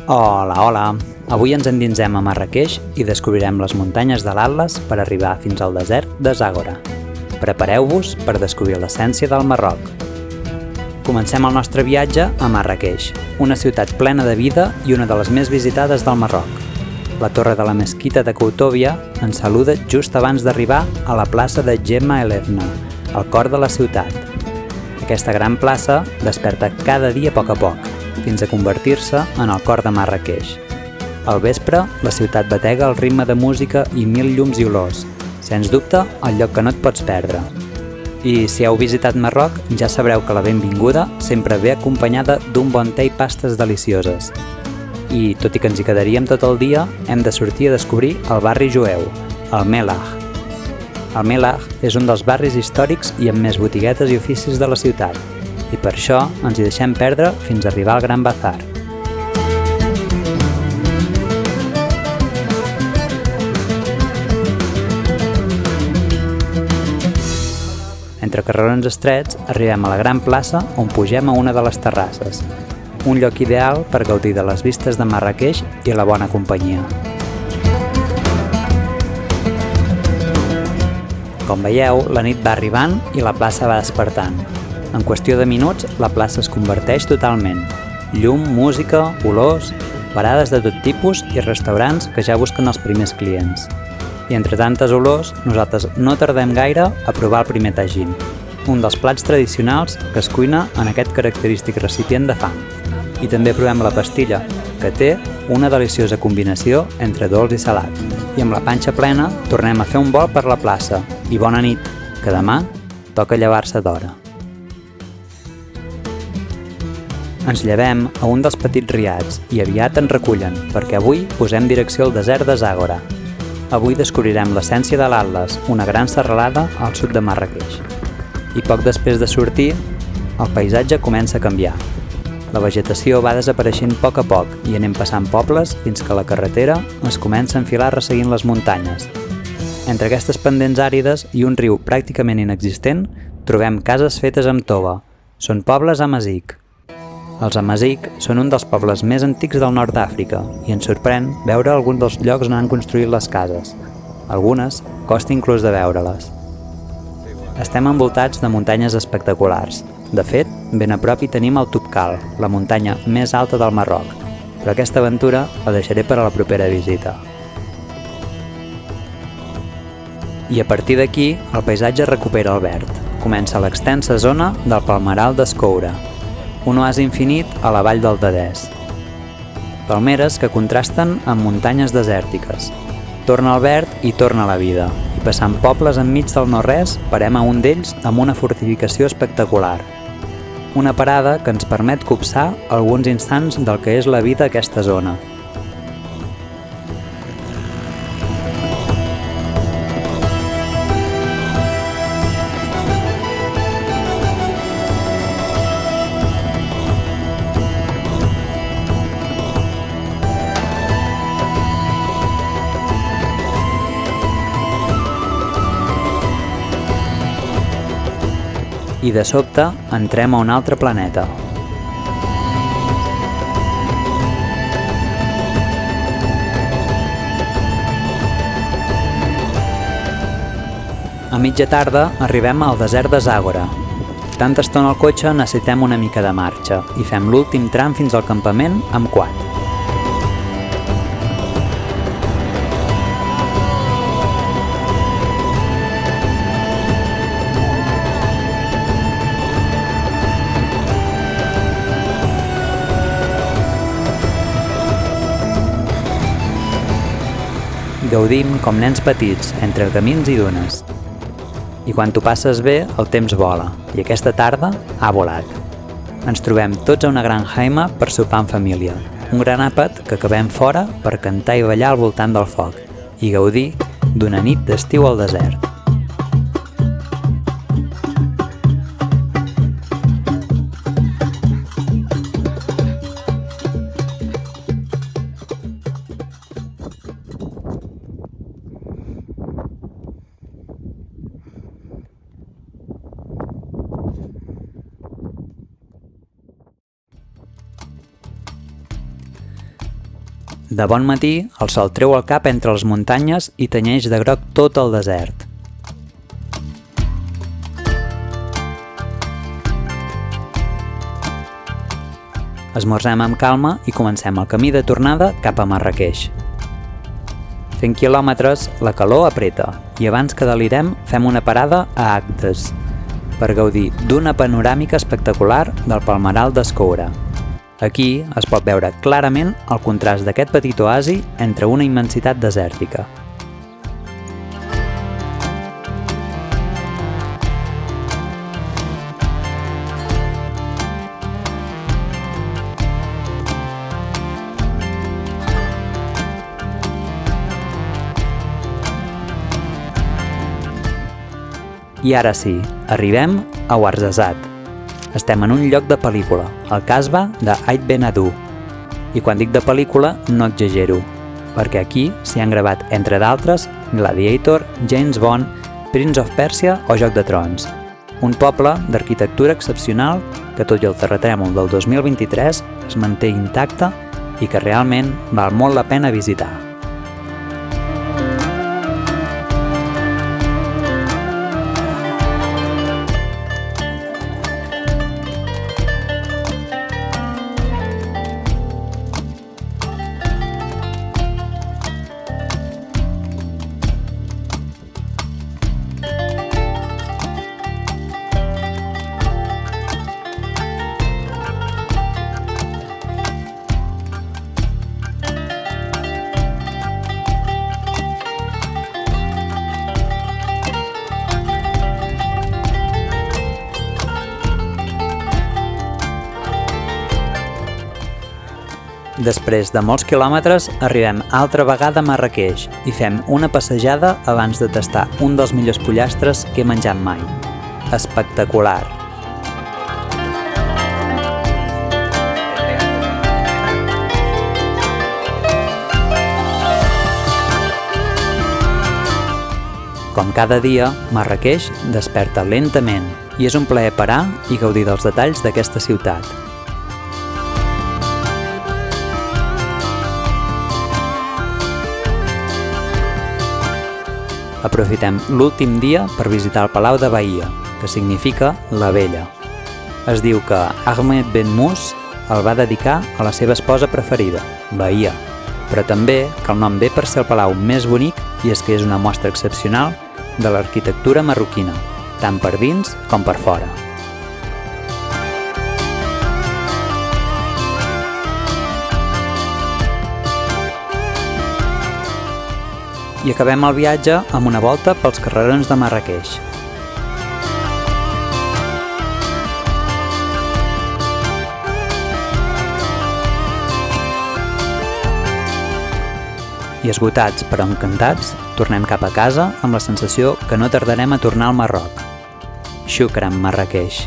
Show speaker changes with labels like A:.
A: Hola, hola! Avui ens endinsem a Marràqueix i descobrirem les muntanyes de l'Atles per arribar fins al desert de Zàgora. Prepareu-vos per descobrir l'essència del Marroc. Comencem el nostre viatge a Marràqueix, una ciutat plena de vida i una de les més visitades del Marroc. La torre de la mesquita de Koutobia ens saluda just abans d'arribar a la plaça de Gemma El Efna, al cor de la ciutat. Aquesta gran plaça desperta cada dia a poc, fins a convertir-se en el cor de Marràqueix. Al vespre, la ciutat batega al ritme de música i mil llums i olors. Sens dubte, el lloc que no et pots perdre. I si heu visitat Marroc, ja sabreu que la benvinguda sempre ve acompanyada d'un bon te i pastes delicioses. I, tot i que ens hi quedaríem tot el dia, hem de sortir a descobrir el barri jueu, el Melah. El Melah és un dels barris històrics i amb més botiguetes i oficis de la ciutat, i per això ens hi deixem perdre fins a arribar al Gran Bazar. Entre carrerons estrets, arribem a la gran plaça on pugem a una de les terrasses, un lloc ideal per gaudir de les vistes de Marràqueix i la bona companyia. Com veieu, la nit va arribant i la plaça va despertant. En qüestió de minuts, la plaça es converteix totalment. Llum, música, olors, parades de tot tipus i restaurants que ja busquen els primers clients. I entre tantes olors, nosaltres no tardem gaire a provar el primer tagín, un dels plats tradicionals que es cuina en aquest característic recipient de fang. I també provem la pastilla, que té una deliciosa combinació entre dolç i salat. I amb la panxa plena, tornem a fer un vol per la plaça. I bona nit, que demà toca llevar-se d'hora. Ens llevem a un dels petits riads i aviat ens recullen, perquè avui posem direcció al desert de Zàgora. Avui descobrirem l'essència de l'Atles, una gran serralada al sud de Marràqueix. I poc després de sortir, el paisatge comença a canviar. La vegetació va desapareixent a poc i anem passant pobles fins que la carretera es comença a enfilar resseguint les muntanyes. Entre aquestes pendents àrides i un riu pràcticament inexistent, trobem cases fetes amb tova. Són pobles amazic. Els amazic són un dels pobles més antics del nord d'Àfrica i ens sorprèn veure alguns dels llocs on han construït les cases. Algunes costa inclús de veure-les. Estem envoltats de muntanyes espectaculars. De fet, ben a prop hi tenim el Toubkal, la muntanya més alta del Marroc, però aquesta aventura la deixaré per a la propera visita. I a partir d'aquí, el paisatge recupera el verd. Comença l'extensa zona del Palmeral d'Escoura, un oasi infinit a la vall del Dadès. Palmeres que contrasten amb muntanyes desèrtiques. Torna al verd i torna a la vida, i passant pobles enmig del no-res, parem a un d'ells amb una fortificació espectacular. Una parada que ens permet copsar alguns instants del que és la vida a aquesta zona. I de sobte entrem a un altre planeta. A mitja tarda arribem al desert de Zàgora. Tanta estona al cotxe necessitem una mica de marxa i fem l'últim tram fins al campament amb quad. Gaudim com nens petits, entre camins i dunes. I quan t'ho passes bé, el temps vola, i aquesta tarda ha volat. Ens trobem tots a una gran jaima per sopar en família, un gran àpat que acabem fora per cantar i ballar al voltant del foc, i gaudir d'una nit d'estiu al desert. De bon matí, el sol treu el cap entre les muntanyes i tenyeix de groc tot el desert. Esmorzem amb calma i comencem el camí de tornada cap a Marràqueix. Fent quilòmetres, la calor apreta i abans que delirem fem una parada a Agdes per gaudir d'una panoràmica espectacular del Palmeral d'Escoura. Aquí es pot veure clarament el contrast d'aquest petit oasi entre una immensitat desèrtica. I ara sí, arribem a Ouarzazate. Estem en un lloc de pel·lícula, el Casbah d'Ait Ben Haddou. I quan dic de pel·lícula, no exagero, perquè aquí s'hi han gravat, entre d'altres, Gladiator, James Bond, Prince of Persia o Joc de Trons. Un poble d'arquitectura excepcional que, tot i el terratrèmol del 2023, es manté intacte i que realment val molt la pena visitar. Després de molts quilòmetres, arribem altra vegada a Marràqueix i fem una passejada abans de tastar un dels millors pollastres que he menjat mai. Espectacular! Com cada dia, Marràqueix desperta lentament i és un plaer parar i gaudir dels detalls d'aquesta ciutat. Aprofitem l'últim dia per visitar el Palau de Bahia, que significa la vella. Es diu que Ahmed Ben Mus el va dedicar a la seva esposa preferida, Bahia, però també que el nom ve per ser el palau més bonic i és que és una mostra excepcional de l'arquitectura marroquina, tant per dins com per fora. I acabem el viatge amb una volta pels carrerons de Marràqueix. I esgotats però encantats, tornem cap a casa amb la sensació que no tardarem a tornar al Marroc. Shukran, Marràqueix.